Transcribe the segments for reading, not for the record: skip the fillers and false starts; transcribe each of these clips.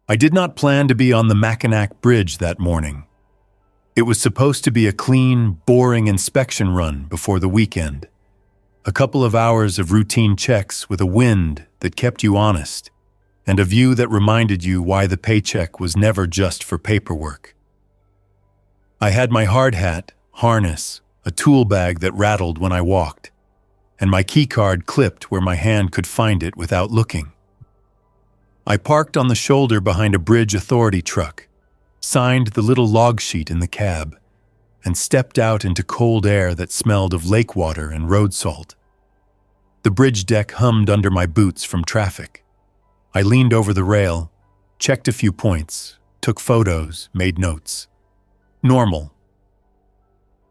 I did not plan to be on the Mackinac Bridge that morning. It was supposed to be a clean, boring inspection run before the weekend. A couple of hours of routine checks with a wind that kept you honest, and a view that reminded you why the paycheck was never just for paperwork. I had my hard hat, harness, a tool bag that rattled when I walked, and my keycard clipped where my hand could find it without looking. I parked on the shoulder behind a bridge authority truck, signed the little log sheet in the cab, and stepped out into cold air that smelled of lake water and road salt. The bridge deck hummed under my boots from traffic. I leaned over the rail, checked a few points, took photos, made notes. Normal.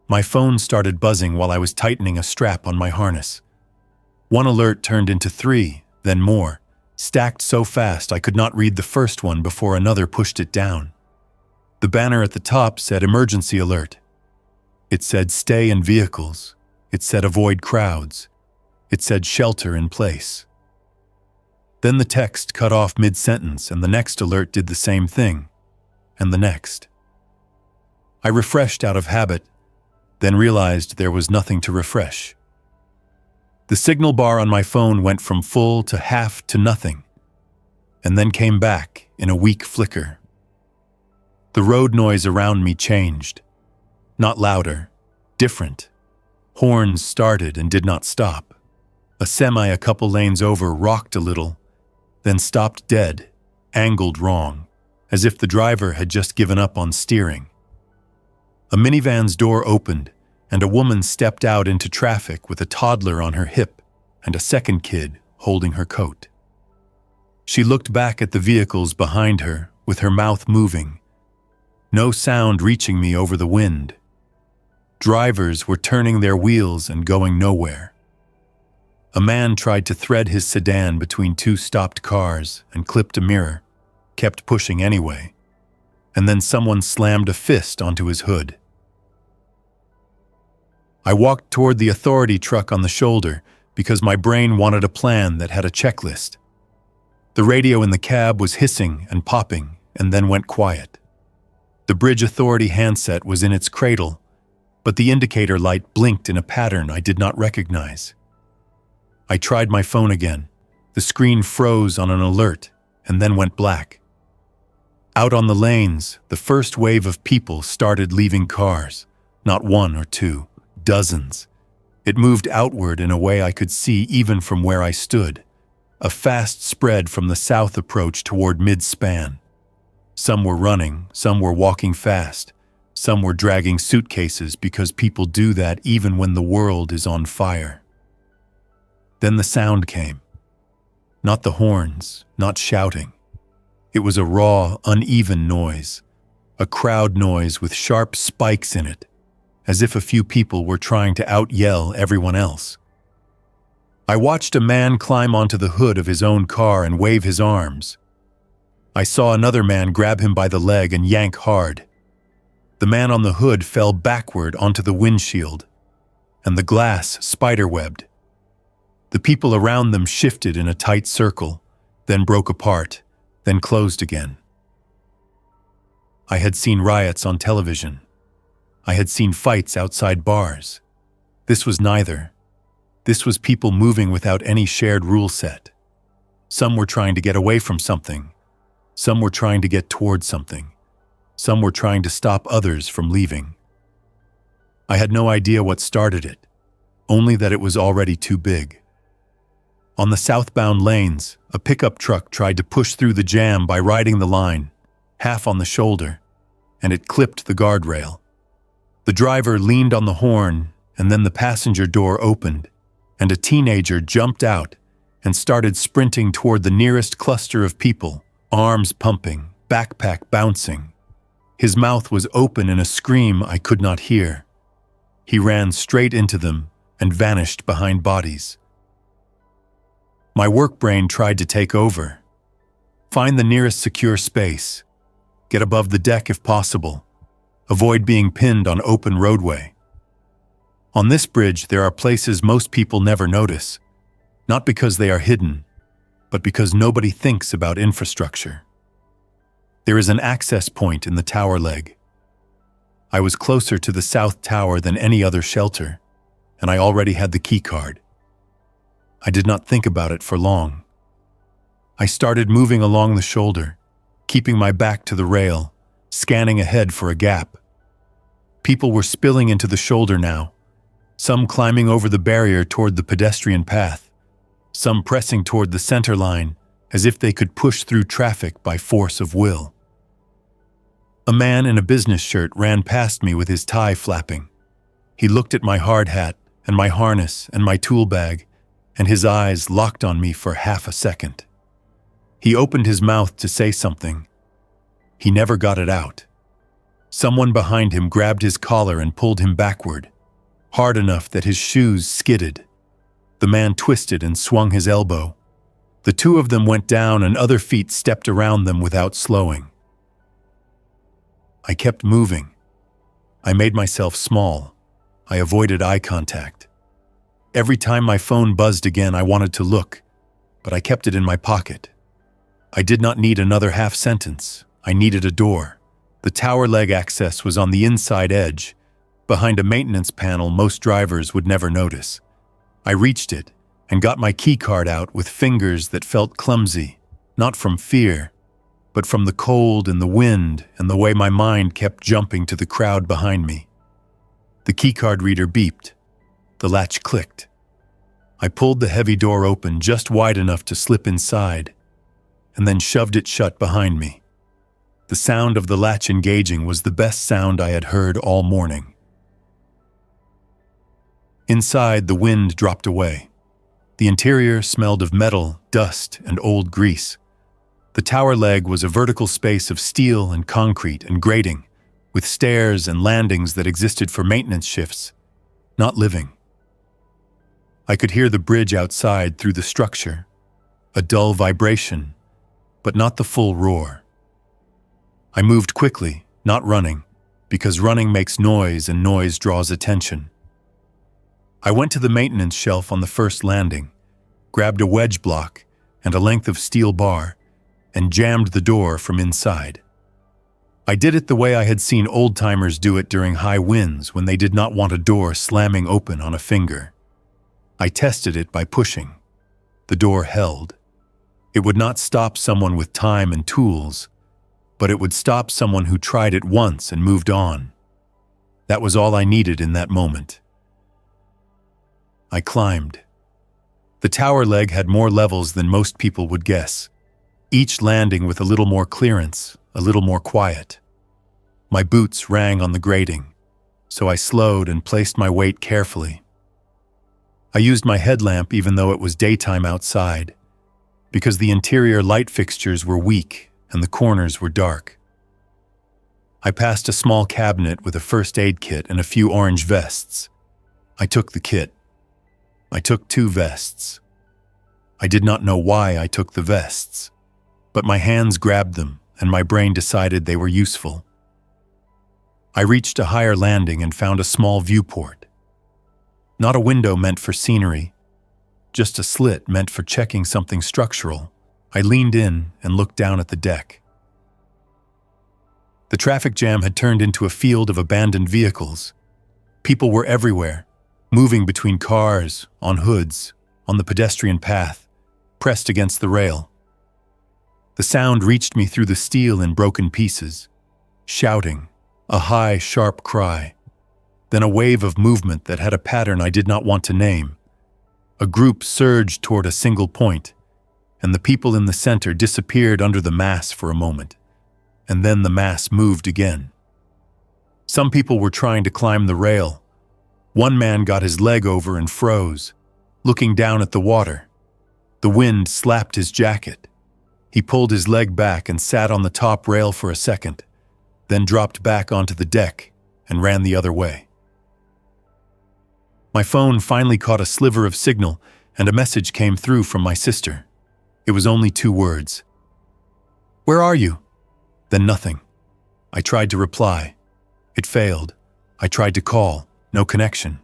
My phone started buzzing while I was tightening a strap on my harness. One alert turned into 3, then more, stacked so fast I could not read the first one before another pushed it down. The banner at the top said emergency alert. It said stay in vehicles. It said avoid crowds. It said shelter in place. Then the text cut off mid-sentence and the next alert did the same thing, and the next. I refreshed out of habit, then realized there was nothing to refresh. The signal bar on my phone went from full to half to nothing, and then came back in a weak flicker. The road noise around me changed. Not louder, different. Horns started and did not stop. A semi a couple lanes over rocked a little, then stopped dead, angled wrong, as if the driver had just given up on steering. A minivan's door opened, and a woman stepped out into traffic with a toddler on her hip and a second kid holding her coat. She looked back at the vehicles behind her, with her mouth moving. No sound reaching me over the wind. Drivers were turning their wheels and going nowhere. A man tried to thread his sedan between 2 stopped cars and clipped a mirror, kept pushing anyway, and then someone slammed a fist onto his hood. I walked toward the authority truck on the shoulder because my brain wanted a plan that had a checklist. The radio in the cab was hissing and popping and then went quiet. The bridge authority handset was in its cradle, but the indicator light blinked in a pattern I did not recognize. I tried my phone again. The screen froze on an alert and then went black. Out on the lanes, the first wave of people started leaving cars, not 1 or 2, dozens. It moved outward in a way I could see even from where I stood, a fast spread from the south approach toward mid-span. Some were running, some were walking fast, some were dragging suitcases because people do that even when the world is on fire. Then the sound came. Not the horns, not shouting. It was a raw, uneven noise, a crowd noise with sharp spikes in it, as if a few people were trying to out-yell everyone else. I watched a man climb onto the hood of his own car and wave his arms. I saw another man grab him by the leg and yank hard. The man on the hood fell backward onto the windshield, and the glass spiderwebbed. The people around them shifted in a tight circle, then broke apart, then closed again. I had seen riots on television. I had seen fights outside bars. This was neither. This was people moving without any shared rule set. Some were trying to get away from something. Some were trying to get toward something. Some were trying to stop others from leaving. I had no idea what started it, only that it was already too big. On the southbound lanes, a pickup truck tried to push through the jam by riding the line, half on the shoulder, and it clipped the guardrail. The driver leaned on the horn, and then the passenger door opened, and a teenager jumped out and started sprinting toward the nearest cluster of people, arms pumping, backpack bouncing. His mouth was open in a scream I could not hear. He ran straight into them and vanished behind bodies. My work brain tried to take over. Find the nearest secure space. Get above the deck if possible. Avoid being pinned on open roadway. On this bridge, there are places most people never notice, not because they are hidden, but because nobody thinks about infrastructure. There is an access point in the tower leg. I was closer to the south tower than any other shelter, and I already had the key card. I did not think about it for long. I started moving along the shoulder, keeping my back to the rail, scanning ahead for a gap. People were spilling into the shoulder now, some climbing over the barrier toward the pedestrian path, some pressing toward the center line as if they could push through traffic by force of will. A man in a business shirt ran past me with his tie flapping. He looked at my hard hat and my harness and my tool bag, and his eyes locked on me for half a second. He opened his mouth to say something. He never got it out. Someone behind him grabbed his collar and pulled him backward, hard enough that his shoes skidded. The man twisted and swung his elbow. The two of them went down and other feet stepped around them without slowing. I kept moving. I made myself small. I avoided eye contact. Every time my phone buzzed again, I wanted to look, but I kept it in my pocket. I did not need another half sentence. I needed a door. The tower leg access was on the inside edge, behind a maintenance panel most drivers would never notice. I reached it and got my key card out with fingers that felt clumsy, not from fear, but from the cold and the wind and the way my mind kept jumping to the crowd behind me. The keycard reader beeped. The latch clicked. I pulled the heavy door open just wide enough to slip inside, and then shoved it shut behind me. The sound of the latch engaging was the best sound I had heard all morning. Inside, the wind dropped away. The interior smelled of metal, dust, and old grease. The tower leg was a vertical space of steel and concrete and grating, with stairs and landings that existed for maintenance shifts, not living. I could hear the bridge outside through the structure, a dull vibration, but not the full roar. I moved quickly, not running, because running makes noise and noise draws attention. I went to the maintenance shelf on the first landing, grabbed a wedge block and a length of steel bar, and jammed the door from inside. I did it the way I had seen old-timers do it during high winds when they did not want a door slamming open on a finger. I tested it by pushing. The door held. It would not stop someone with time and tools, but it would stop someone who tried it once and moved on. That was all I needed in that moment. I climbed. The tower leg had more levels than most people would guess, each landing with a little more clearance, a little more quiet. My boots rang on the grating, so I slowed and placed my weight carefully. I used my headlamp even though it was daytime outside, because the interior light fixtures were weak and the corners were dark. I passed a small cabinet with a first aid kit and a few orange vests. I took the kit. I took 2 vests. I did not know why I took the vests, but my hands grabbed them and my brain decided they were useful. I reached a higher landing and found a small viewport. Not a window meant for scenery, just a slit meant for checking something structural. I leaned in and looked down at the deck. The traffic jam had turned into a field of abandoned vehicles. People were everywhere, moving between cars, on hoods, on the pedestrian path, pressed against the rail. The sound reached me through the steel in broken pieces. Shouting, a high, sharp cry, then a wave of movement that had a pattern I did not want to name. A group surged toward a single point, and the people in the center disappeared under the mass for a moment, and then the mass moved again. Some people were trying to climb the rail. One man got his leg over and froze, looking down at the water. The wind slapped his jacket. He pulled his leg back and sat on the top rail for a second, then dropped back onto the deck and ran the other way. My phone finally caught a sliver of signal, and a message came through from my sister. It was only 2 words. "Where are you?" Then nothing. I tried to reply. It failed. I tried to call. No connection.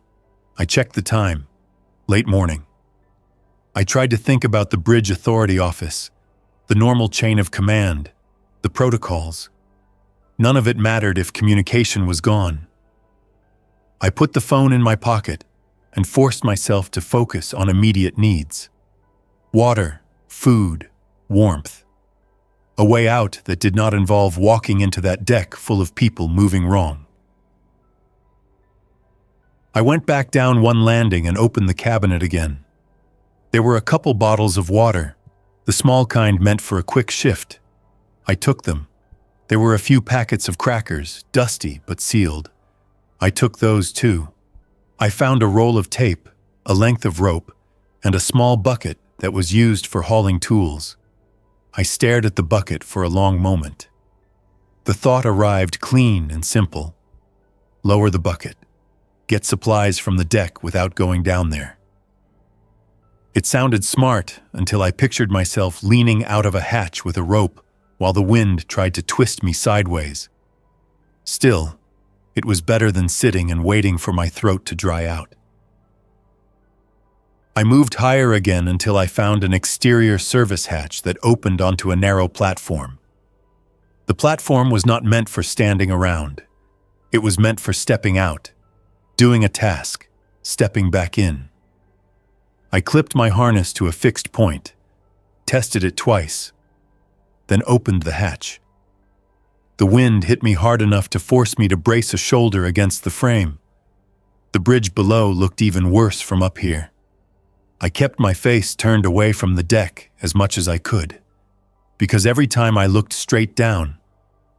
I checked the time. Late morning. I tried to think about the Bridge Authority office, the normal chain of command, the protocols. None of it mattered if communication was gone. I put the phone in my pocket and forced myself to focus on immediate needs. Water, food, warmth. A way out that did not involve walking into that deck full of people moving wrong. I went back down one landing and opened the cabinet again. There were a couple bottles of water, the small kind meant for a quick shift. I took them. There were a few packets of crackers, dusty but sealed. I took those too. I found a roll of tape, a length of rope, and a small bucket that was used for hauling tools. I stared at the bucket for a long moment. The thought arrived clean and simple. Lower the bucket. Get supplies from the deck without going down there. It sounded smart until I pictured myself leaning out of a hatch with a rope while the wind tried to twist me sideways. Still, it was better than sitting and waiting for my throat to dry out. I moved higher again until I found an exterior service hatch that opened onto a narrow platform. The platform was not meant for standing around. It was meant for stepping out, doing a task, stepping back in. I clipped my harness to a fixed point, tested it twice, then opened the hatch. The wind hit me hard enough to force me to brace a shoulder against the frame. The bridge below looked even worse from up here. I kept my face turned away from the deck as much as I could, because every time I looked straight down,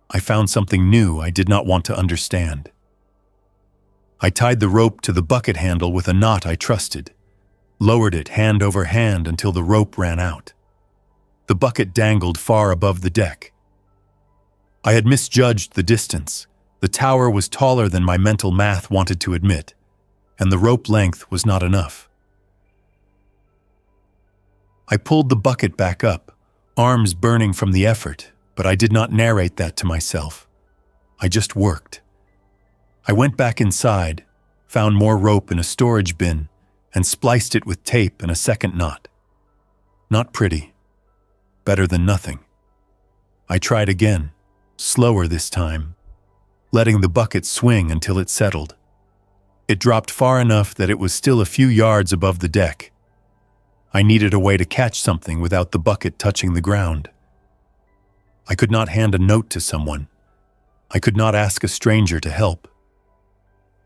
I found something new I did not want to understand. I tied the rope to the bucket handle with a knot I trusted, lowered it hand over hand until the rope ran out. The bucket dangled far above the deck. I had misjudged the distance. The tower was taller than my mental math wanted to admit, and the rope length was not enough. I pulled the bucket back up, arms burning from the effort, but I did not narrate that to myself. I just worked. I went back inside, found more rope in a storage bin, and spliced it with tape and a second knot. Not pretty. Better than nothing. I tried again, slower this time, letting the bucket swing until it settled. It dropped far enough that it was still a few yards above the deck. I needed a way to catch something without the bucket touching the ground. I could not hand a note to someone. I could not ask a stranger to help.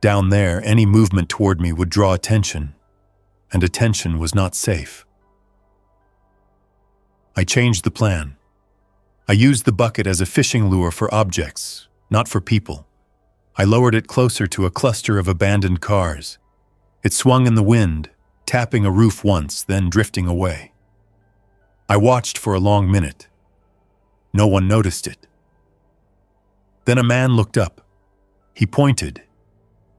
Down there, any movement toward me would draw attention, and attention was not safe. I changed the plan. I used the bucket as a fishing lure for objects, not for people. I lowered it closer to a cluster of abandoned cars. It swung in the wind, tapping a roof once, then drifting away. I watched for a long minute. No one noticed it. Then a man looked up. He pointed.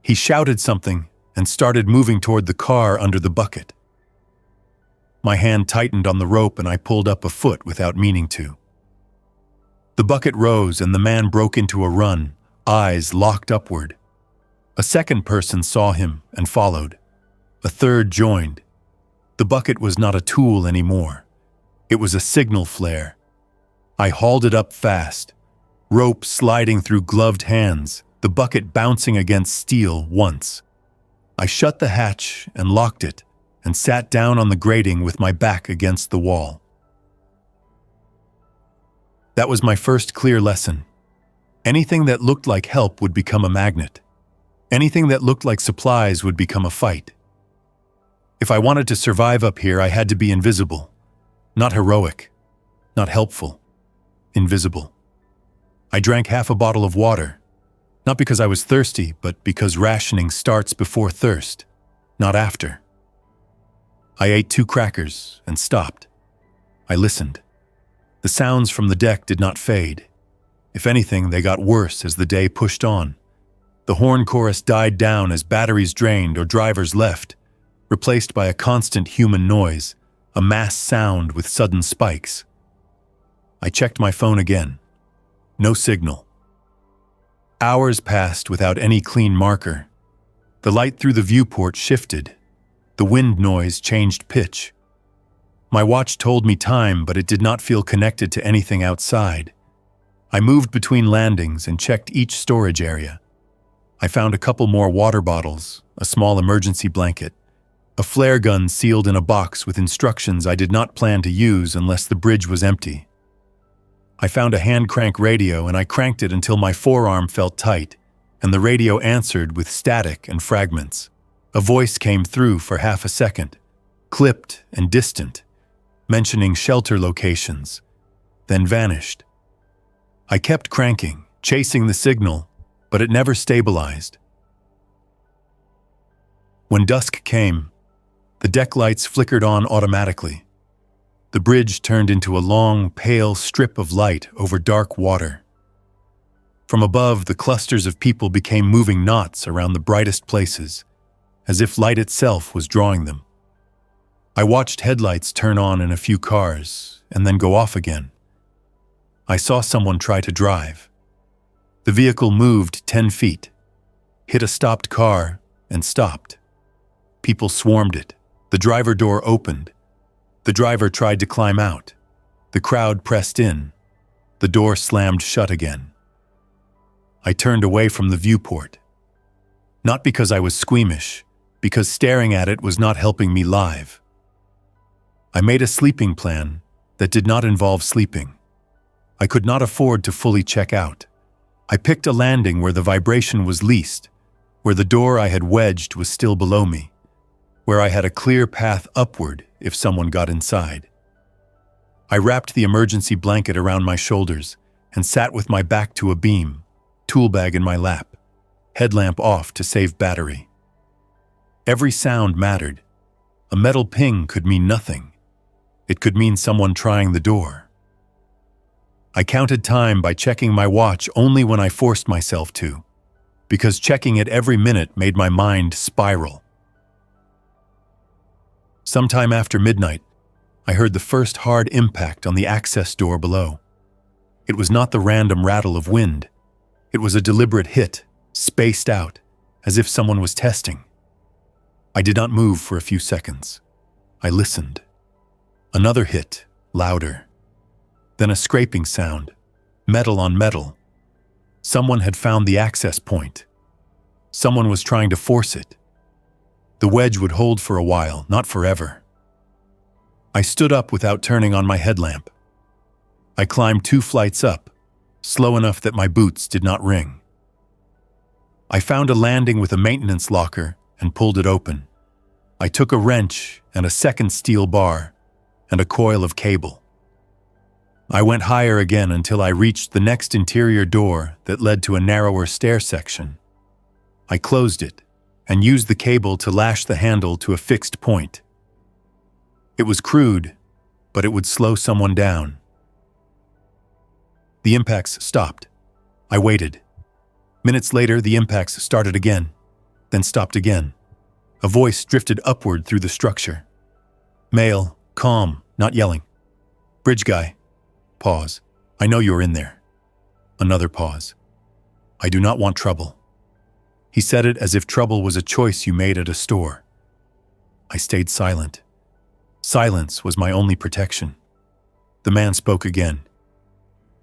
He shouted something and started moving toward the car under the bucket. My hand tightened on the rope and I pulled up a foot without meaning to. The bucket rose and the man broke into a run, eyes locked upward. A second person saw him and followed. A third joined. The bucket was not a tool anymore. It was a signal flare. I hauled it up fast, rope sliding through gloved hands, the bucket bouncing against steel once. I shut the hatch and locked it and sat down on the grating with my back against the wall. That was my first clear lesson. Anything that looked like help would become a magnet. Anything that looked like supplies would become a fight. If I wanted to survive up here, I had to be invisible. Not heroic, not helpful. Invisible. I drank half a bottle of water, not because I was thirsty, but because rationing starts before thirst, not after. I ate 2 crackers and stopped. I listened. The sounds from the deck did not fade. If anything, they got worse as the day pushed on. The horn chorus died down as batteries drained or drivers left, replaced by a constant human noise, a mass sound with sudden spikes. I checked my phone again. No signal. Hours passed without any clean marker. The light through the viewport shifted. The wind noise changed pitch. My watch told me time, but it did not feel connected to anything outside. I moved between landings and checked each storage area. I found a couple more water bottles, a small emergency blanket, a flare gun sealed in a box with instructions I did not plan to use unless the bridge was empty. I found a hand crank radio and I cranked it until my forearm felt tight, and the radio answered with static and fragments. A voice came through for half a second, clipped and distant, mentioning shelter locations, then vanished. I kept cranking, chasing the signal, but it never stabilized. When dusk came, the deck lights flickered on automatically. The bridge turned into a long, pale strip of light over dark water. From above, the clusters of people became moving knots around the brightest places, as if light itself was drawing them. I watched headlights turn on in a few cars and then go off again. I saw someone try to drive. The vehicle moved 10 feet, hit a stopped car, and stopped. People swarmed it. The driver door opened. The driver tried to climb out. The crowd pressed in. The door slammed shut again. I turned away from the viewport. Not because I was squeamish, because staring at it was not helping me live. I made a sleeping plan that did not involve sleeping. I could not afford to fully check out. I picked a landing where the vibration was least, where the door I had wedged was still below me, where I had a clear path upward if someone got inside. I wrapped the emergency blanket around my shoulders and sat with my back to a beam, tool bag in my lap, headlamp off to save battery. Every sound mattered. A metal ping could mean nothing. It could mean someone trying the door. I counted time by checking my watch only when I forced myself to, because checking it every minute made my mind spiral. Sometime after midnight, I heard the first hard impact on the access door below. It was not the random rattle of wind. It was a deliberate hit, spaced out, as if someone was testing. I did not move for a few seconds. I listened. Another hit, louder. Then a scraping sound, metal on metal. Someone had found the access point. Someone was trying to force it. The wedge would hold for a while, not forever. I stood up without turning on my headlamp. I climbed 2 flights up, slow enough that my boots did not ring. I found a landing with a maintenance locker and pulled it open. I took a wrench and a second steel bar and a coil of cable. I went higher again until I reached the next interior door that led to a narrower stair section. I closed it and used the cable to lash the handle to a fixed point. It was crude, but it would slow someone down. The impacts stopped. I waited. Minutes later, the impacts started again, then stopped again. A voice drifted upward through the structure. Male, calm, not yelling. Bridge guy. Pause. I know you're in there. Another pause. I do not want trouble. He said it as if trouble was a choice you made at a store. I stayed silent. Silence was my only protection. The man spoke again.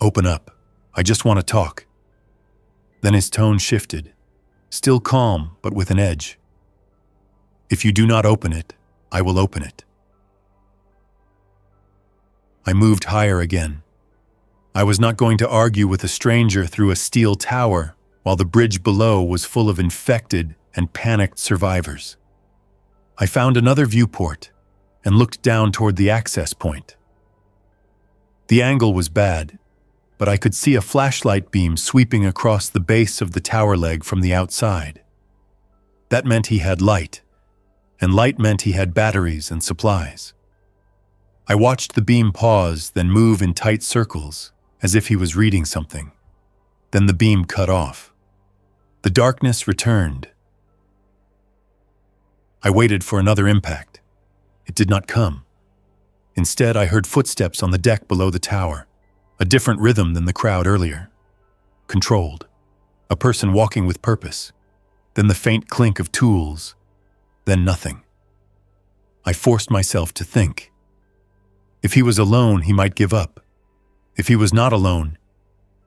Open up. I just want to talk. Then his tone shifted, still calm but with an edge. If you do not open it, I will open it. I moved higher again. I was not going to argue with a stranger through a steel tower while the bridge below was full of infected and panicked survivors. I found another viewport and looked down toward the access point. The angle was bad, but I could see a flashlight beam sweeping across the base of the tower leg from the outside. That meant he had light, and light meant he had batteries and supplies. I watched the beam pause, then move in tight circles, as if he was reading something. Then the beam cut off. The darkness returned. I waited for another impact. It did not come. Instead, I heard footsteps on the deck below the tower, a different rhythm than the crowd earlier. Controlled. A person walking with purpose. Then the faint clink of tools. Then nothing. I forced myself to think. If he was alone, he might give up. If he was not alone,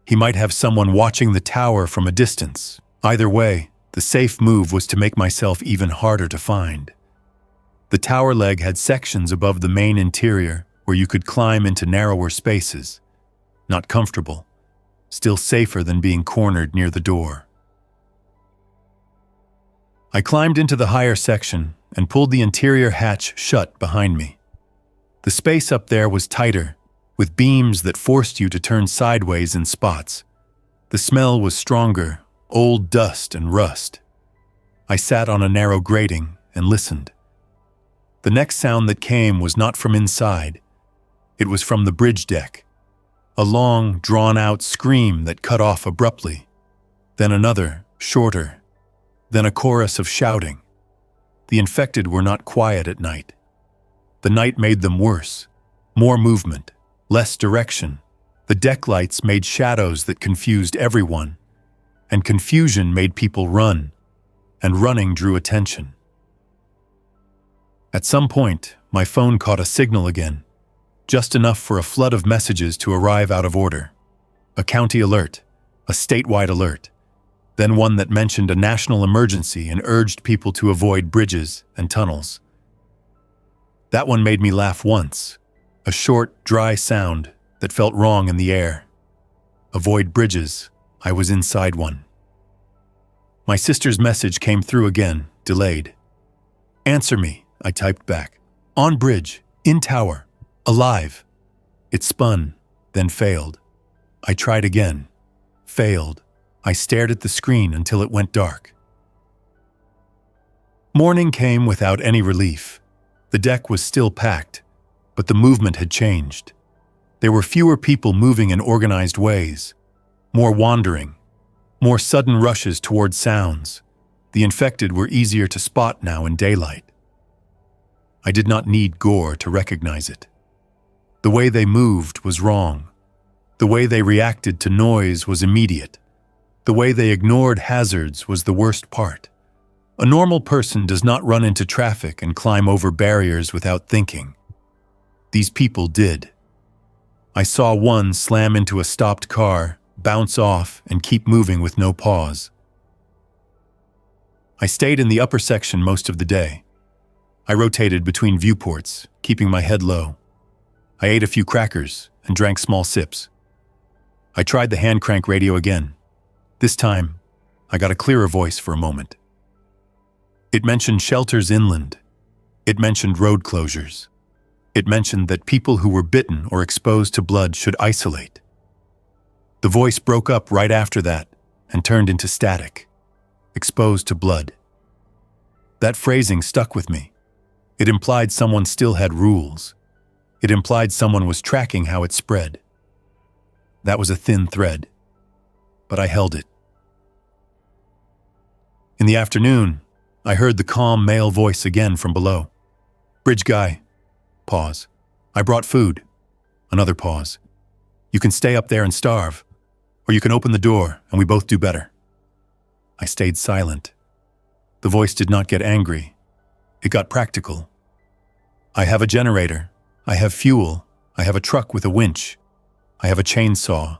He might have someone watching the tower from a distance. Either way, the safe move was to make myself even harder to find. The tower leg had sections above the main interior where you could climb into narrower spaces. Not comfortable, still safer than being cornered near the door. I climbed into the higher section and pulled the interior hatch shut behind me. The space up there was tighter, with beams that forced you to turn sideways in spots. The smell was stronger, old dust and rust. I sat on a narrow grating and listened. The next sound that came was not from inside. It was from the bridge deck. A long, drawn-out scream that cut off abruptly. Then another, shorter. Then a chorus of shouting. The infected were not quiet at night. The night made them worse. More movement, less direction. The deck lights made shadows that confused everyone. And confusion made people run. And running drew attention. At some point, my phone caught a signal again. Just enough for a flood of messages to arrive out of order. A county alert, a statewide alert, then one that mentioned a national emergency and urged people to avoid bridges and tunnels. That one made me laugh once, a short, dry sound that felt wrong in the air. Avoid bridges, I was inside one. My sister's message came through again, delayed. Answer me, I typed back. On bridge, in tower, alive. It spun, then failed. I tried again. Failed. I stared at the screen until it went dark. Morning came without any relief. The deck was still packed, but the movement had changed. There were fewer people moving in organized ways, more wandering, more sudden rushes toward sounds. The infected were easier to spot now in daylight. I did not need gore to recognize it. The way they moved was wrong. The way they reacted to noise was immediate. The way they ignored hazards was the worst part. A normal person does not run into traffic and climb over barriers without thinking. These people did. I saw one slam into a stopped car, bounce off, and keep moving with no pause. I stayed in the upper section most of the day. I rotated between viewports, keeping my head low. I ate a few crackers and drank small sips. I tried the hand crank radio again. This time, I got a clearer voice for a moment. It mentioned shelters inland. It mentioned road closures. It mentioned that people who were bitten or exposed to blood should isolate. The voice broke up right after that and turned into static. Exposed to blood. That phrasing stuck with me. It implied someone still had rules. It implied someone was tracking how it spread. That was a thin thread, but I held it. In the afternoon, I heard the calm male voice again from below. Bridge guy. Pause. I brought food. Another pause. You can stay up there and starve, or you can open the door and we both do better. I stayed silent. The voice did not get angry. It got practical. I have a generator. I have fuel. I have a truck with a winch. I have a chainsaw.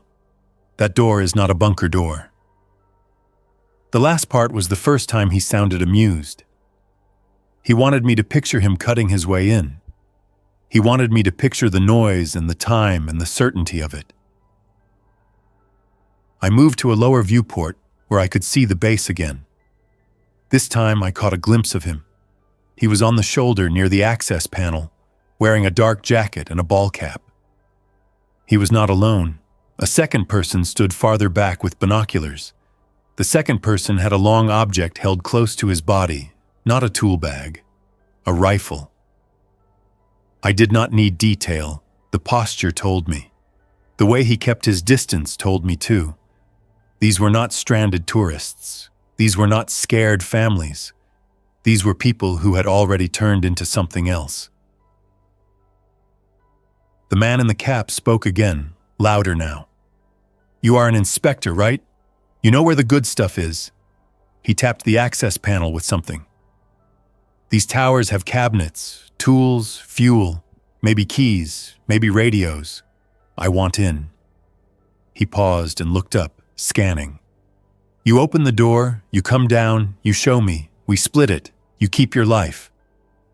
That door is not a bunker door. The last part was the first time he sounded amused. He wanted me to picture him cutting his way in. He wanted me to picture the noise and the time and the certainty of it. I moved to a lower viewport where I could see the base again. This time I caught a glimpse of him. He was on the shoulder near the access panel, wearing a dark jacket and a ball cap. He was not alone. A second person stood farther back with binoculars. The second person had a long object held close to his body, not a tool bag, a rifle. I did not need detail. The posture told me. The way he kept his distance told me too. These were not stranded tourists. These were not scared families. These were people who had already turned into something else. The man in the cap spoke again, louder now. You are an inspector, right? You know where the good stuff is. He tapped the access panel with something. These towers have cabinets, tools, fuel, maybe keys, maybe radios. I want in. He paused and looked up, scanning. You open the door, you come down, you show me, we split it, you keep your life.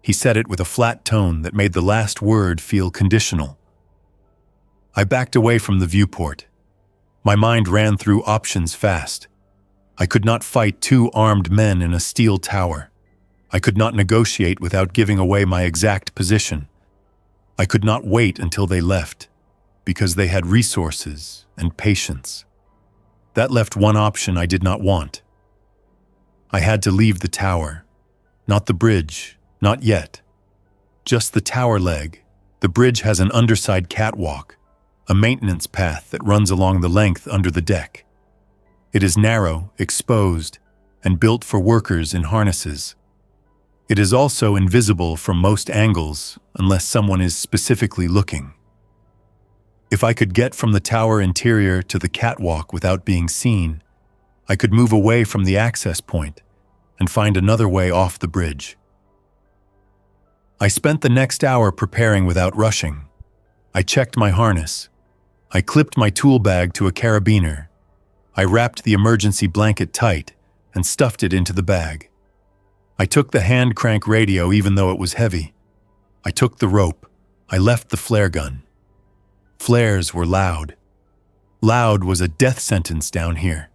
He said it with a flat tone that made the last word feel conditional. I backed away from the viewport. My mind ran through options fast. I could not fight two armed men in a steel tower. I could not negotiate without giving away my exact position. I could not wait until they left, because they had resources and patience. That left one option I did not want. I had to leave the tower. Not the bridge, not yet. Just the tower leg. The bridge has an underside catwalk, a maintenance path that runs along the length under the deck. It is narrow, exposed, and built for workers in harnesses. It is also invisible from most angles unless someone is specifically looking. If I could get from the tower interior to the catwalk without being seen, I could move away from the access point and find another way off the bridge. I spent the next hour preparing without rushing. I checked my harness. I clipped my tool bag to a carabiner. I wrapped the emergency blanket tight and stuffed it into the bag. I took the hand crank radio even though it was heavy. I took the rope. I left the flare gun. Flares were loud. Loud was a death sentence down here.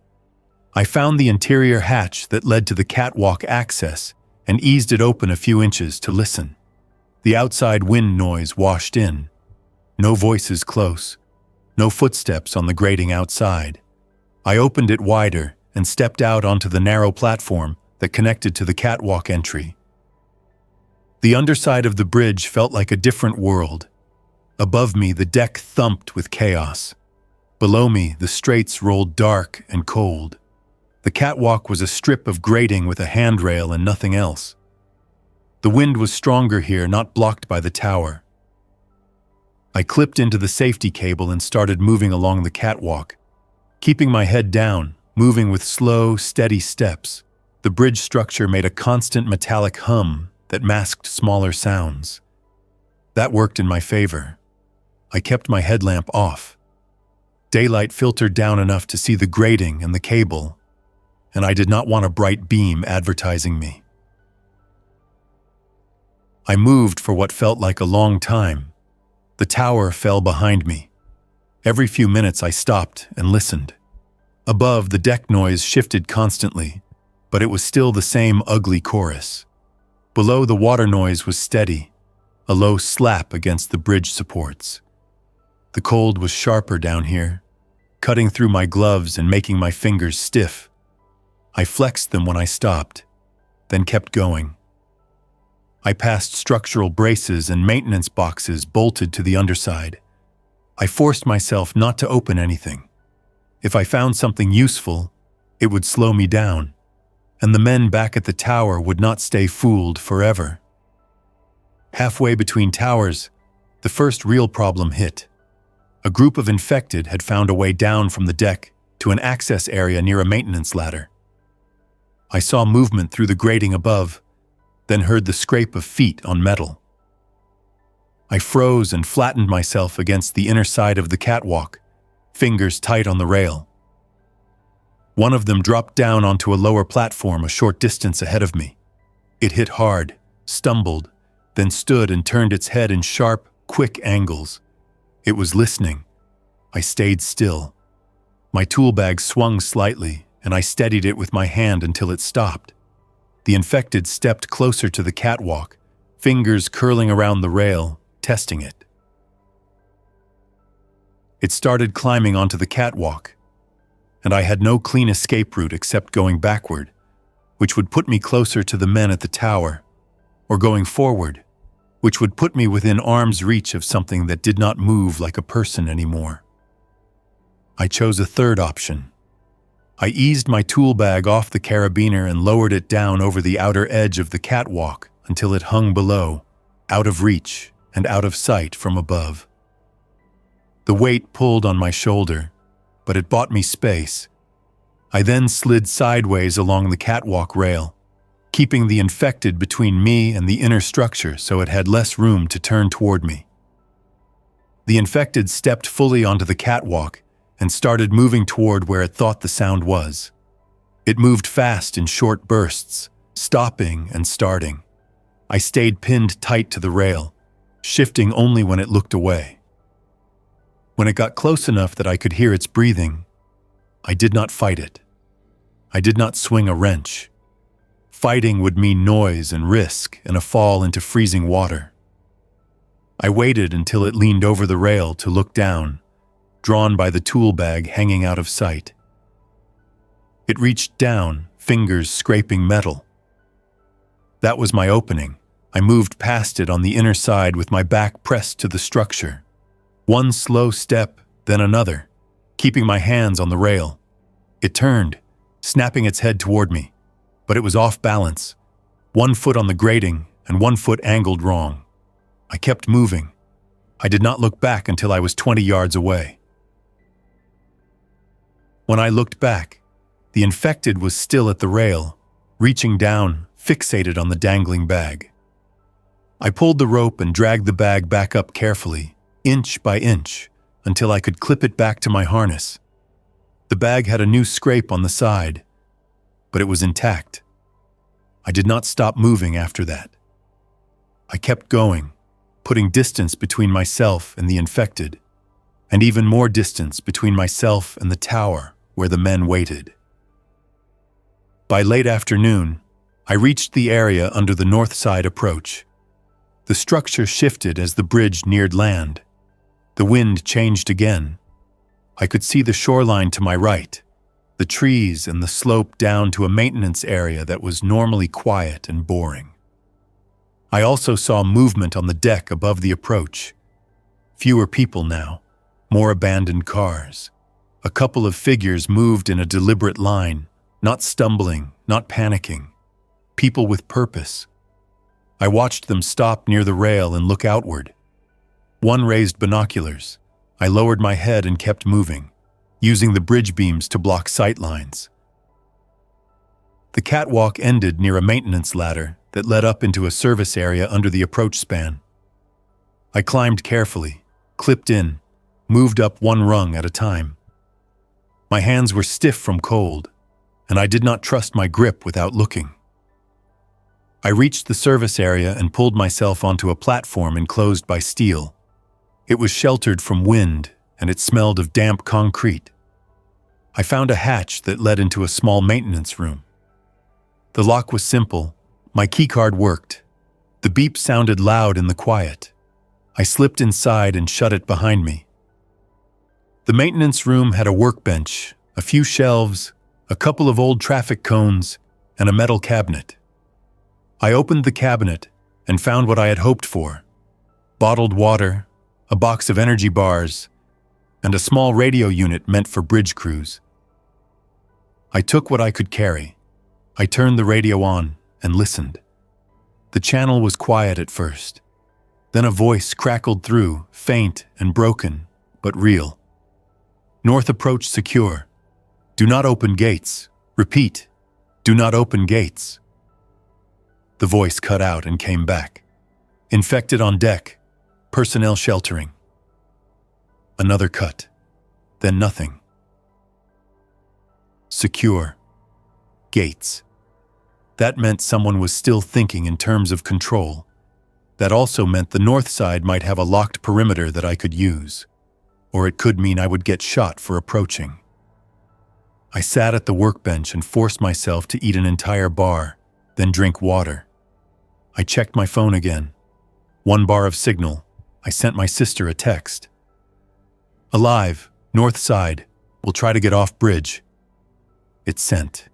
I found the interior hatch that led to the catwalk access and eased it open a few inches to listen. The outside wind noise washed in. No voices close. No footsteps on the grating outside. I opened it wider and stepped out onto the narrow platform that connected to the catwalk entry. The underside of the bridge felt like a different world. Above me, the deck thumped with chaos. Below me, the straits rolled dark and cold. The catwalk was a strip of grating with a handrail and nothing else. The wind was stronger here, not blocked by the tower. I clipped into the safety cable and started moving along the catwalk, keeping my head down, moving with slow, steady steps. The bridge structure made a constant metallic hum that masked smaller sounds. That worked in my favor. I kept my headlamp off. Daylight filtered down enough to see the grating and the cable, and I did not want a bright beam advertising me. I moved for what felt like a long time. The tower fell behind me. Every few minutes I stopped and listened. Above, the deck noise shifted constantly, but it was still the same ugly chorus. Below, the water noise was steady, a low slap against the bridge supports. The cold was sharper down here, cutting through my gloves and making my fingers stiff. I flexed them when I stopped, then kept going. I passed structural braces and maintenance boxes bolted to the underside. I forced myself not to open anything. If I found something useful, it would slow me down, and the men back at the tower would not stay fooled forever. Halfway between towers, the first real problem hit. A group of infected had found a way down from the deck to an access area near a maintenance ladder. I saw movement through the grating above, then heard the scrape of feet on metal. I froze and flattened myself against the inner side of the catwalk, fingers tight on the rail. One of them dropped down onto a lower platform a short distance ahead of me. It hit hard, stumbled, then stood and turned its head in sharp, quick angles. It was listening. I stayed still. My tool bag swung slightly, and I steadied it with my hand until it stopped. The infected stepped closer to the catwalk, fingers curling around the rail, testing it. It started climbing onto the catwalk, and I had no clean escape route except going backward, which would put me closer to the men at the tower, or going forward, which would put me within arm's reach of something that did not move like a person anymore. I chose a third option. I eased my tool bag off the carabiner and lowered it down over the outer edge of the catwalk until it hung below, out of reach and out of sight from above. The weight pulled on my shoulder, but it bought me space. I then slid sideways along the catwalk rail, keeping the infected between me and the inner structure so it had less room to turn toward me. The infected stepped fully onto the catwalk and started moving toward where it thought the sound was. It moved fast in short bursts, stopping and starting. I stayed pinned tight to the rail, shifting only when it looked away. When it got close enough that I could hear its breathing, I did not fight it. I did not swing a wrench. Fighting would mean noise and risk and a fall into freezing water. I waited until it leaned over the rail to look down, drawn by the tool bag hanging out of sight. It reached down, fingers scraping metal. That was my opening. I moved past it on the inner side with my back pressed to the structure. One slow step, then another, keeping my hands on the rail. It turned, snapping its head toward me, but it was off balance. 1 foot on the grating and 1 foot angled wrong. I kept moving. I did not look back until I was 20 yards away. When I looked back, the infected was still at the rail, reaching down, fixated on the dangling bag. I pulled the rope and dragged the bag back up carefully, inch by inch, until I could clip it back to my harness. The bag had a new scrape on the side, but it was intact. I did not stop moving after that. I kept going, putting distance between myself and the infected, and even more distance between myself and the tower where the men waited. By late afternoon, I reached the area under the north side approach. The structure shifted as the bridge neared land. The wind changed again. I could see the shoreline to my right, the trees and the slope down to a maintenance area that was normally quiet and boring. I also saw movement on the deck above the approach. Fewer people now, more abandoned cars. A couple of figures moved in a deliberate line, not stumbling, not panicking. People with purpose. I watched them stop near the rail and look outward. One raised binoculars. I lowered my head and kept moving, using the bridge beams to block sight lines. The catwalk ended near a maintenance ladder that led up into a service area under the approach span. I climbed carefully, clipped in, moved up 1 rung at a time. My hands were stiff from cold, and I did not trust my grip without looking. I reached the service area and pulled myself onto a platform enclosed by steel. It was sheltered from wind, and it smelled of damp concrete. I found a hatch that led into a small maintenance room. The lock was simple. My keycard worked. The beep sounded loud in the quiet. I slipped inside and shut it behind me. The maintenance room had a workbench, a few shelves, a couple of old traffic cones, and a metal cabinet. I opened the cabinet and found what I had hoped for: bottled water, a box of energy bars, and a small radio unit meant for bridge crews. I took what I could carry. I turned the radio on and listened. The channel was quiet at first. Then a voice crackled through, faint and broken, but real. North approach secure. Do not open gates. Repeat, do not open gates. The voice cut out and came back. Infected on deck. Personnel sheltering. Another cut. Then nothing. Secure. Gates. That meant someone was still thinking in terms of control. That also meant the north side might have a locked perimeter that I could use. Or it could mean I would get shot for approaching. I sat at the workbench and forced myself to eat an entire bar, then drink water. I checked my phone again. 1 bar of signal. I sent my sister a text. Alive, north side. We'll try to get off bridge. It sent.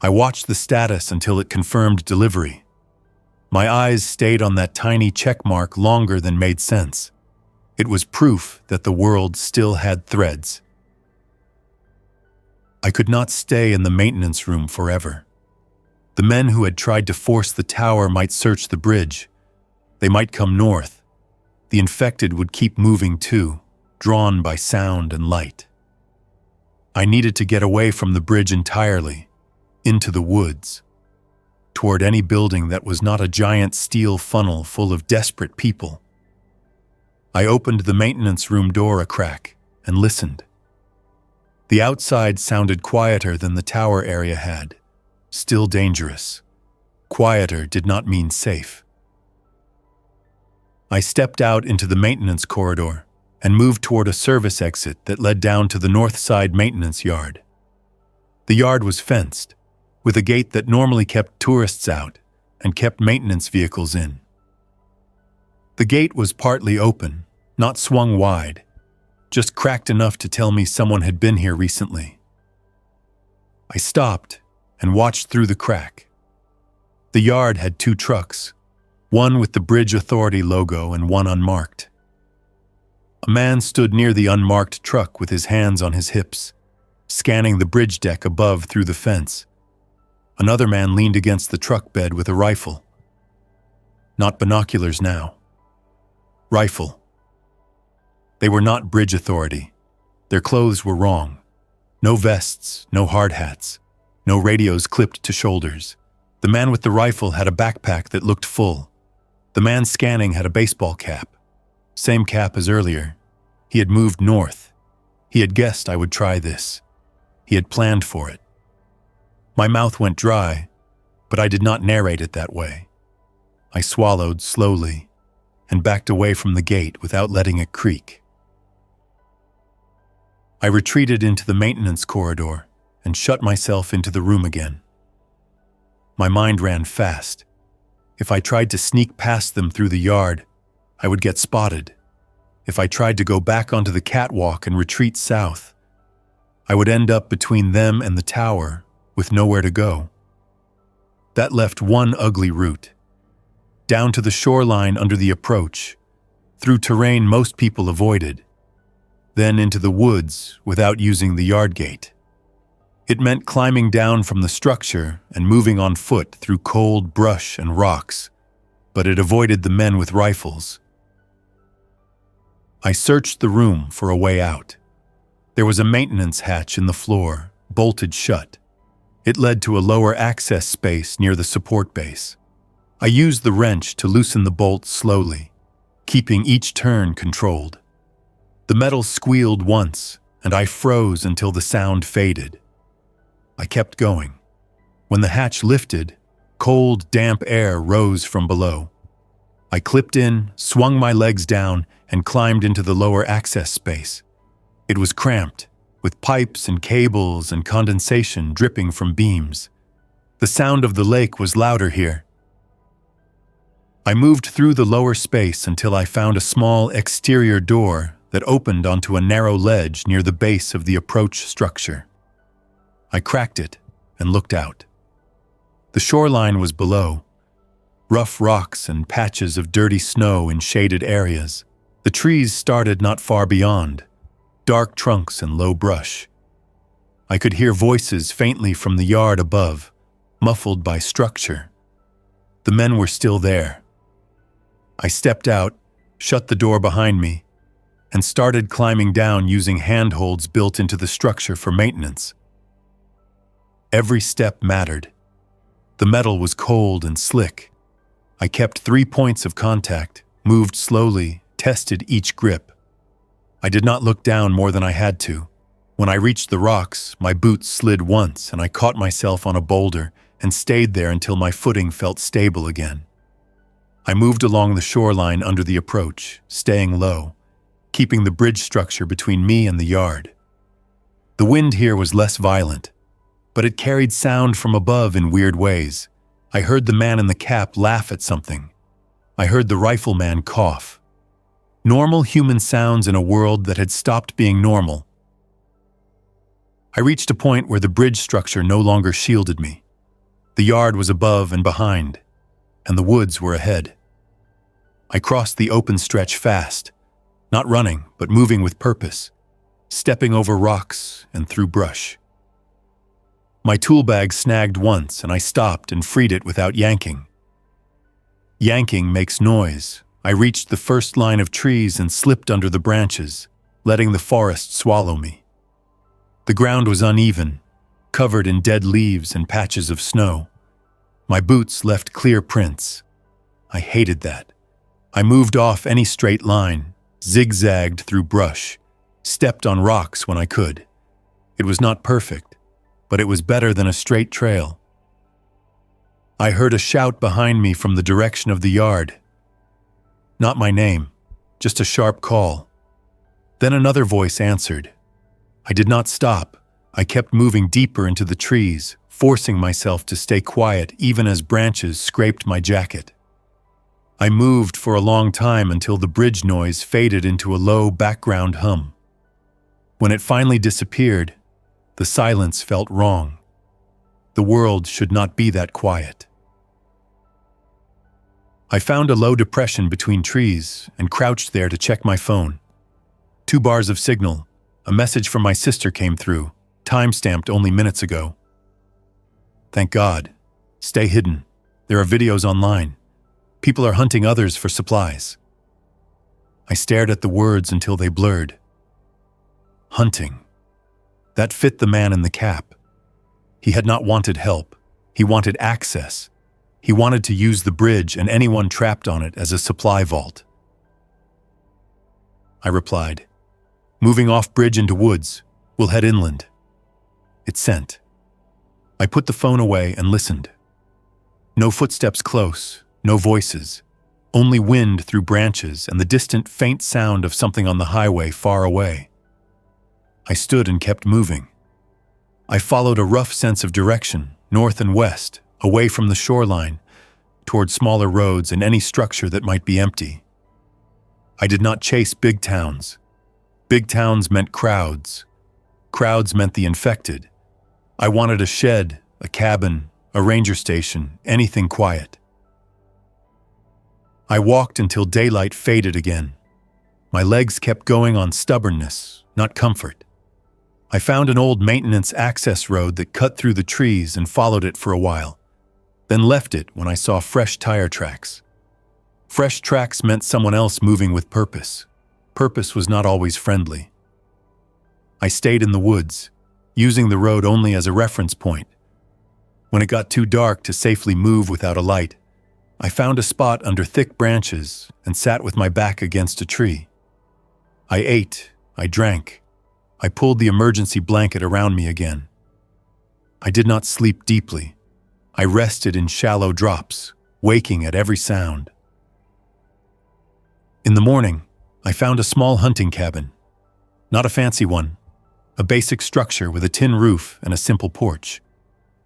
I watched the status until it confirmed delivery. My eyes stayed on that tiny check mark longer than made sense. It was proof that the world still had threads. I could not stay in the maintenance room forever. The men who had tried to force the tower might search the bridge. They might come north. The infected would keep moving too, drawn by sound and light. I needed to get away from the bridge entirely, into the woods, toward any building that was not a giant steel funnel full of desperate people. I opened the maintenance room door a crack and listened. The outside sounded quieter than the tower area had. Still dangerous. Quieter did not mean safe. I stepped out into the maintenance corridor and moved toward a service exit that led down to the north side maintenance yard. The yard was fenced, with a gate that normally kept tourists out and kept maintenance vehicles in. The gate was partly open, not swung wide, just cracked enough to tell me someone had been here recently. I stopped and watched through the crack. The yard had 2 trucks, one with the Bridge Authority logo and one unmarked. A man stood near the unmarked truck with his hands on his hips, scanning the bridge deck above through the fence. Another man leaned against the truck bed with a rifle. Not binoculars now. Rifle. They were not Bridge Authority. Their clothes were wrong. No vests, no hard hats, no radios clipped to shoulders. The man with the rifle had a backpack that looked full. The man scanning had a baseball cap. Same cap as earlier. He had moved north. He had guessed I would try this. He had planned for it. My mouth went dry, but I did not narrate it that way. I swallowed slowly and backed away from the gate without letting it creak. I retreated into the maintenance corridor and shut myself into the room again. My mind ran fast. If I tried to sneak past them through the yard, I would get spotted. If I tried to go back onto the catwalk and retreat south, I would end up between them and the tower with nowhere to go. That left one ugly route. Down to the shoreline under the approach, through terrain most people avoided, then into the woods without using the yard gate. It meant climbing down from the structure and moving on foot through cold brush and rocks, but it avoided the men with rifles. I searched the room for a way out. There was a maintenance hatch in the floor, bolted shut. It led to a lower access space near the support base. I used the wrench to loosen the bolt slowly, keeping each turn controlled. The metal squealed once, and I froze until the sound faded. I kept going. When the hatch lifted, cold, damp air rose from below. I clipped in, swung my legs down, and climbed into the lower access space. It was cramped, with pipes and cables and condensation dripping from beams. The sound of the lake was louder here. I moved through the lower space until I found a small exterior door that opened onto a narrow ledge near the base of the approach structure. I cracked it and looked out. The shoreline was below, rough rocks and patches of dirty snow in shaded areas. The trees started not far beyond, dark trunks and low brush. I could hear voices faintly from the yard above, muffled by structure. The men were still there. I stepped out, shut the door behind me, and started climbing down using handholds built into the structure for maintenance. Every step mattered. The metal was cold and slick. I kept 3 points of contact, moved slowly, tested each grip. I did not look down more than I had to. When I reached the rocks, my boots slid once and I caught myself on a boulder and stayed there until my footing felt stable again. I moved along the shoreline under the approach, staying low, keeping the bridge structure between me and the yard. The wind here was less violent, but it carried sound from above in weird ways. I heard the man in the cap laugh at something. I heard the rifleman cough. Normal human sounds in a world that had stopped being normal. I reached a point where the bridge structure no longer shielded me. The yard was above and behind, and the woods were ahead. I crossed the open stretch fast, not running, but moving with purpose, stepping over rocks and through brush. My tool bag snagged once, and I stopped and freed it without yanking. Yanking makes noise. I reached the first line of trees and slipped under the branches, letting the forest swallow me. The ground was uneven, covered in dead leaves and patches of snow. My boots left clear prints. I hated that. I moved off any straight line, zigzagged through brush, stepped on rocks when I could. It was not perfect, but it was better than a straight trail. I heard a shout behind me from the direction of the yard. Not my name, just a sharp call. Then another voice answered. I did not stop. I kept moving deeper into the trees, forcing myself to stay quiet even as branches scraped my jacket. I moved for a long time until the bridge noise faded into a low background hum. When it finally disappeared, the silence felt wrong. The world should not be that quiet. I found a low depression between trees and crouched there to check my phone. 2 bars of signal. A message from my sister came through, time-stamped only minutes ago. Thank God. Stay hidden. There are videos online. People are hunting others for supplies. I stared at the words until they blurred. Hunting. That fit the man in the cap. He had not wanted help. He wanted access. He wanted to use the bridge and anyone trapped on it as a supply vault. I replied, moving off bridge into woods. We'll head inland. It sent. I put the phone away and listened. No footsteps close, no voices, only wind through branches and the distant faint sound of something on the highway far away. I stood and kept moving. I followed a rough sense of direction, north and west, away from the shoreline, toward smaller roads and any structure that might be empty. I did not chase big towns. Big towns meant crowds. Crowds meant the infected. I wanted a shed, a cabin, a ranger station, anything quiet. I walked until daylight faded again. My legs kept going on stubbornness, not comfort. I found an old maintenance access road that cut through the trees and followed it for a while, then left it when I saw fresh tire tracks. Fresh tracks meant someone else moving with purpose. Purpose was not always friendly. I stayed in the woods, using the road only as a reference point. When it got too dark to safely move without a light, I found a spot under thick branches and sat with my back against a tree. I ate, I drank. I pulled the emergency blanket around me again. I did not sleep deeply. I rested in shallow drops, waking at every sound. In the morning, I found a small hunting cabin. Not a fancy one, a basic structure with a tin roof and a simple porch.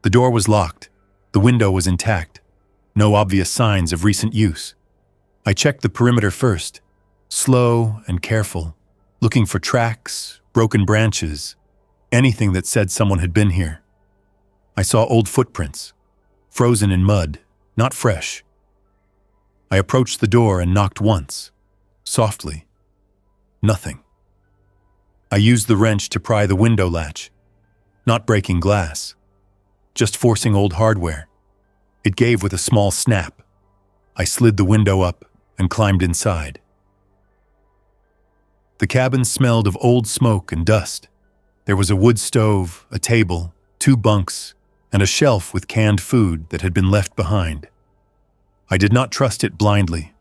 The door was locked, the window was intact, no obvious signs of recent use. I checked the perimeter first, slow and careful, looking for tracks, broken branches, anything that said someone had been here. I saw old footprints, frozen in mud, not fresh. I approached the door and knocked once, softly. Nothing. I used the wrench to pry the window latch, not breaking glass, just forcing old hardware. It gave with a small snap. I slid the window up and climbed inside. The cabin smelled of old smoke and dust. There was a wood stove, a table, 2 bunks, and a shelf with canned food that had been left behind. I did not trust it blindly.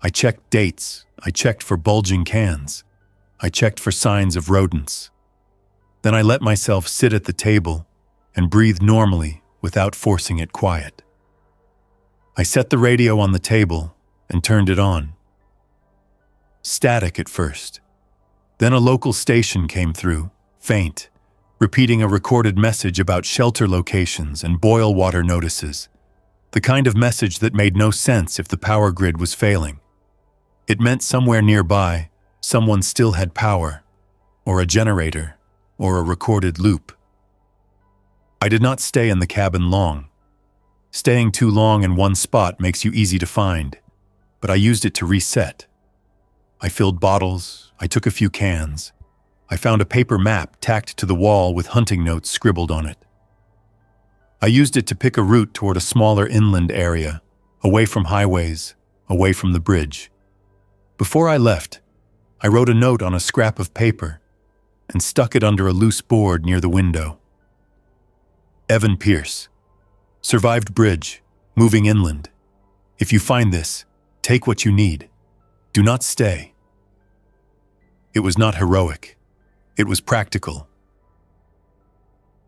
I checked dates. I checked for bulging cans. I checked for signs of rodents. Then I let myself sit at the table and breathe normally without forcing it quiet. I set the radio on the table and turned it on. Static at first. Then a local station came through, faint, repeating a recorded message about shelter locations and boil water notices, the kind of message that made no sense if the power grid was failing. It meant somewhere nearby, someone still had power, or a generator, or a recorded loop. I did not stay in the cabin long. Staying too long in one spot makes you easy to find, but I used it to reset. I filled bottles, I took a few cans. I found a paper map tacked to the wall with hunting notes scribbled on it. I used it to pick a route toward a smaller inland area, away from highways, away from the bridge. Before I left, I wrote a note on a scrap of paper and stuck it under a loose board near the window. Evan Pierce. Survived bridge, moving inland. If you find this, take what you need. Do not stay. It was not heroic. It was practical.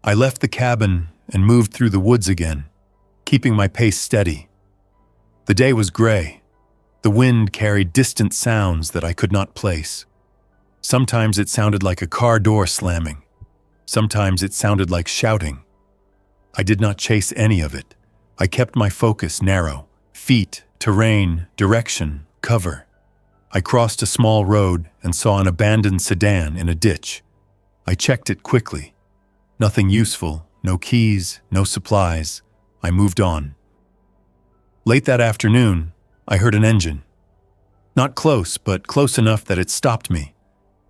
I left the cabin and moved through the woods again, keeping my pace steady. The day was gray. The wind carried distant sounds that I could not place. Sometimes it sounded like a car door slamming. Sometimes it sounded like shouting. I did not chase any of it. I kept my focus narrow: feet, terrain, direction, cover. I crossed a small road and saw an abandoned sedan in a ditch. I checked it quickly. Nothing useful, no keys, no supplies. I moved on. Late that afternoon, I heard an engine. Not close, but close enough that it stopped me.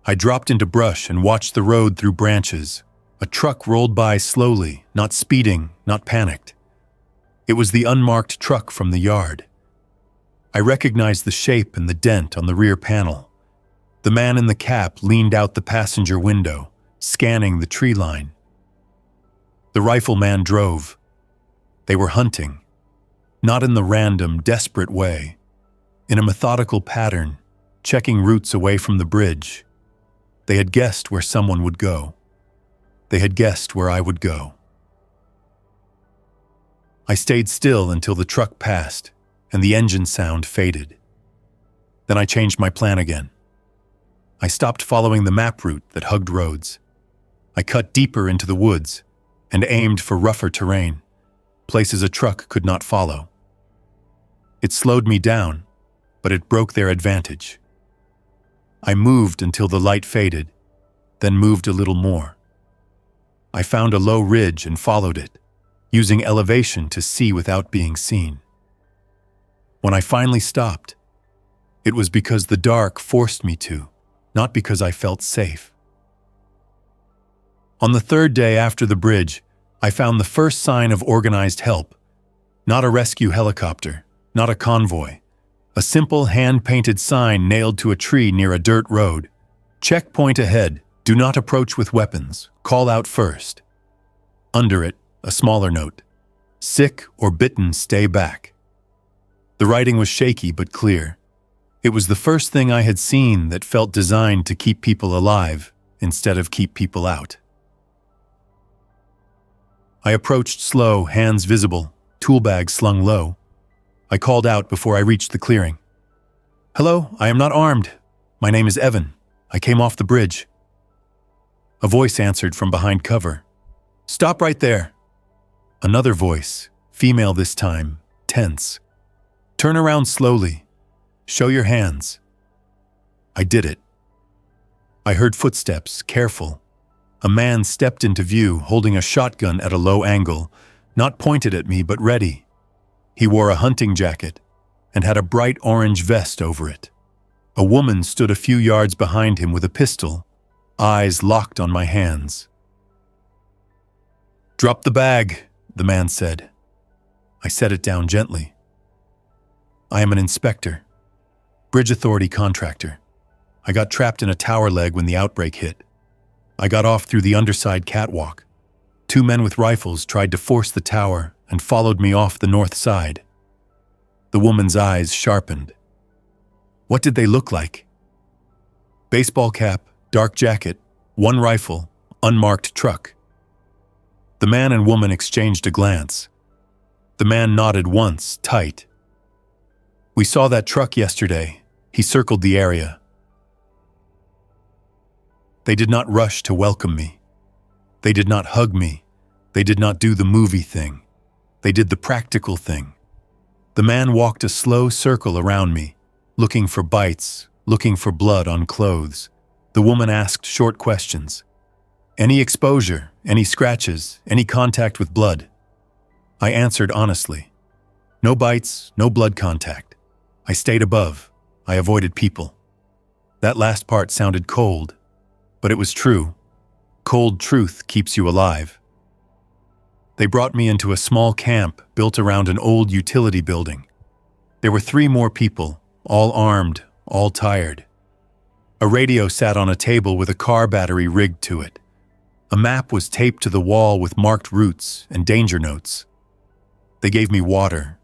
I dropped into brush and watched the road through branches. A truck rolled by slowly, not speeding, not panicked. It was the unmarked truck from the yard. I recognized the shape and the dent on the rear panel. The man in the cap leaned out the passenger window, scanning the tree line. The rifleman drove. They were hunting. Not in the random, desperate way. In a methodical pattern, checking routes away from the bridge. They had guessed where someone would go. They had guessed where I would go. I stayed still until the truck passed and the engine sound faded. Then I changed my plan again. I stopped following the map route that hugged roads. I cut deeper into the woods and aimed for rougher terrain, places a truck could not follow. It slowed me down, but it broke their advantage. I moved until the light faded, then moved a little more. I found a low ridge and followed it, using elevation to see without being seen. When I finally stopped, it was because the dark forced me to, not because I felt safe. On the third day after the bridge, I found the first sign of organized help. Not a rescue helicopter, not a convoy. A simple hand-painted sign nailed to a tree near a dirt road. Checkpoint ahead. Do not approach with weapons. Call out first. Under it, a smaller note. Sick or bitten, stay back. The writing was shaky but clear. It was the first thing I had seen that felt designed to keep people alive instead of keep people out. I approached slow, hands visible, tool bag slung low. I called out before I reached the clearing. "Hello, I am not armed. My name is Evan. I came off the bridge." A voice answered from behind cover. "Stop right there." Another voice, female this time, tense. "Turn around slowly. Show your hands." I did it. I heard footsteps, careful. A man stepped into view, holding a shotgun at a low angle, not pointed at me but ready. He wore a hunting jacket and had a bright orange vest over it. A woman stood a few yards behind him with a pistol, eyes locked on my hands. "Drop the bag," the man said. I set it down gently. "I am an inspector, bridge authority contractor. I got trapped in a tower leg when the outbreak hit. I got off through the underside catwalk. 2 men with rifles tried to force the tower and followed me off the north side." The woman's eyes sharpened. "What did they look like?" "Baseball cap, dark jacket, 1 rifle, unmarked truck." The man and woman exchanged a glance. The man nodded once, tight. "We saw that truck yesterday." He circled the area. They did not rush to welcome me. They did not hug me. They did not do the movie thing. They did the practical thing. The man walked a slow circle around me, looking for bites, looking for blood on clothes. The woman asked short questions. "Any exposure, any scratches, any contact with blood?" I answered honestly. "No bites, no blood contact. I stayed above. I avoided people." That last part sounded cold, but it was true. Cold truth keeps you alive. They brought me into a small camp built around an old utility building. There were 3 more people, all armed, all tired. A radio sat on a table with a car battery rigged to it. A map was taped to the wall with marked routes and danger notes. They gave me water.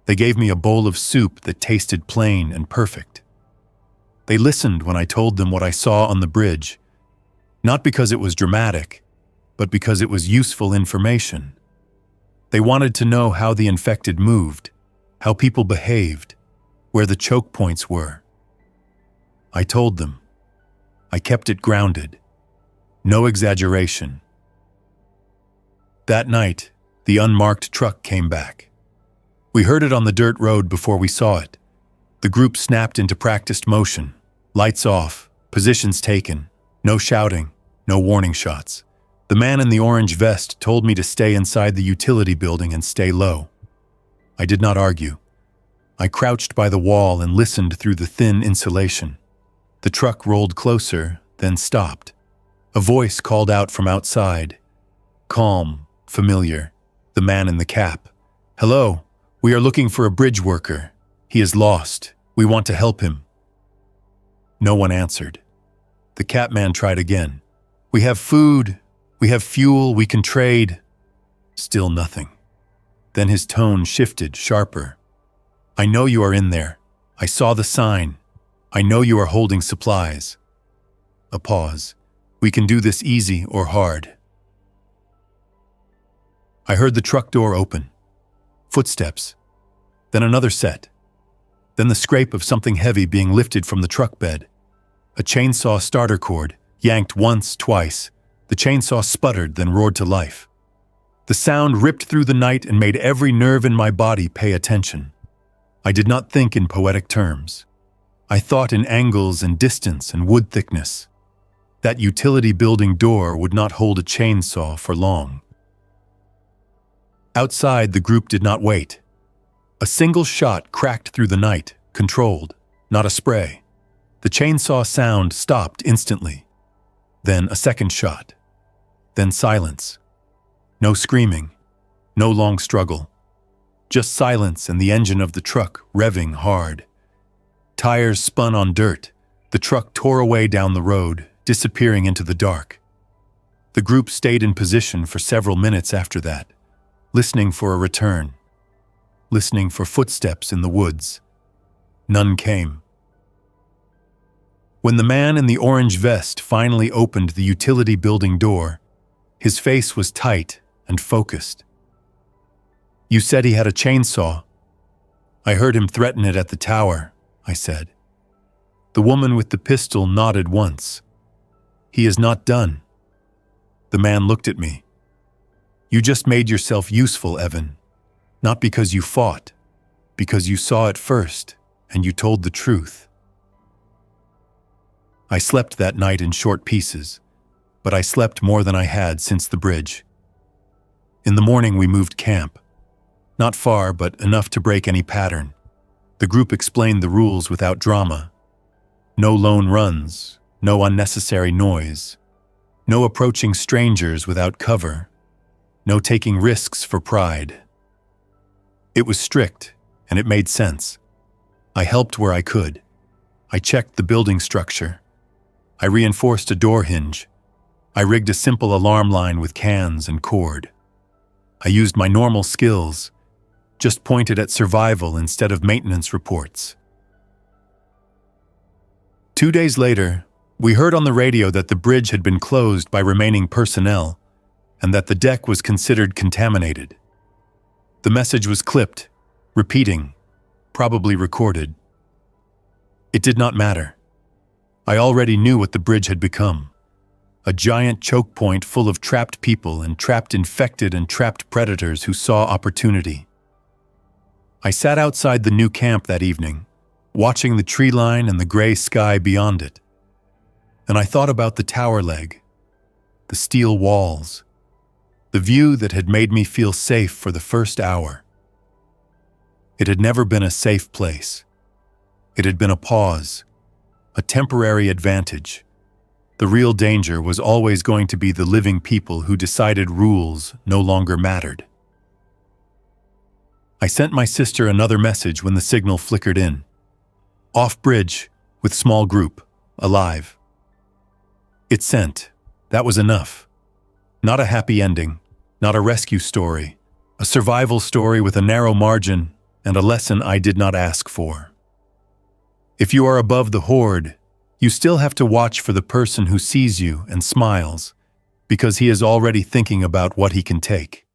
They gave me a bowl of soup that tasted plain and perfect. They listened when I told them what I saw on the bridge, not because it was dramatic, but because it was useful information. They wanted to know how the infected moved, how people behaved, where the choke points were. I told them. I kept it grounded. No exaggeration. That night, the unmarked truck came back. We heard it on the dirt road before we saw it. The group snapped into practiced motion. Lights off, positions taken, no shouting, no warning shots. The man in the orange vest told me to stay inside the utility building and stay low. I did not argue. I crouched by the wall and listened through the thin insulation. The truck rolled closer, then stopped. A voice called out from outside. Calm, familiar. The man in the cap. "Hello, we are looking for a bridge worker. He is lost. We want to help him." No one answered. The cap man tried again. "We have food. We have fuel. We can trade." Still nothing. Then his tone shifted, sharper. "I know you are in there. I saw the sign. I know you are holding supplies." A pause. "We can do this easy or hard." I heard the truck door open. Footsteps. Then another set. Then the scrape of something heavy being lifted from the truck bed. A chainsaw starter cord, yanked once, twice. The chainsaw sputtered, then roared to life. The sound ripped through the night and made every nerve in my body pay attention. I did not think in poetic terms. I thought in angles and distance and wood thickness. That utility building door would not hold a chainsaw for long. Outside, the group did not wait. A single shot cracked through the night, controlled, not a spray. The chainsaw sound stopped instantly. Then a second shot. Then silence. No screaming. No long struggle. Just silence and the engine of the truck revving hard. Tires spun on dirt. The truck tore away down the road, disappearing into the dark. The group stayed in position for several minutes after that, listening for a return, listening for footsteps in the woods. None came. When the man in the orange vest finally opened the utility building door, his face was tight and focused. "You said he had a chainsaw." "I heard him threaten it at the tower," I said. The woman with the pistol nodded once. "He is not done." The man looked at me. "You just made yourself useful, Evan. Not because you fought, because you saw it first and you told the truth." I slept that night in short pieces, but I slept more than I had since the bridge. In the morning we moved camp. Not far, but enough to break any pattern. The group explained the rules without drama. No lone runs, no unnecessary noise, no approaching strangers without cover, no taking risks for pride. It was strict, and it made sense. I helped where I could. I checked the building structure. I reinforced a door hinge. I rigged a simple alarm line with cans and cord. I used my normal skills, just pointed at survival instead of maintenance reports. 2 days later, we heard on the radio that the bridge had been closed by remaining personnel and that the deck was considered contaminated. The message was clipped, repeating, probably recorded. It did not matter. I already knew what the bridge had become. A giant choke point full of trapped people and trapped infected and trapped predators who saw opportunity. I sat outside the new camp that evening, watching the tree line and the gray sky beyond it. And I thought about the tower leg, the steel walls, the view that had made me feel safe for the first hour. It had never been a safe place. It had been a pause, a temporary advantage. The real danger was always going to be the living people who decided rules no longer mattered. I sent my sister another message when the signal flickered in. Off bridge, with small group, alive. It sent. That was enough. Not a happy ending, not a rescue story, a survival story with a narrow margin and a lesson I did not ask for. If you are above the horde, you still have to watch for the person who sees you and smiles, because he is already thinking about what he can take.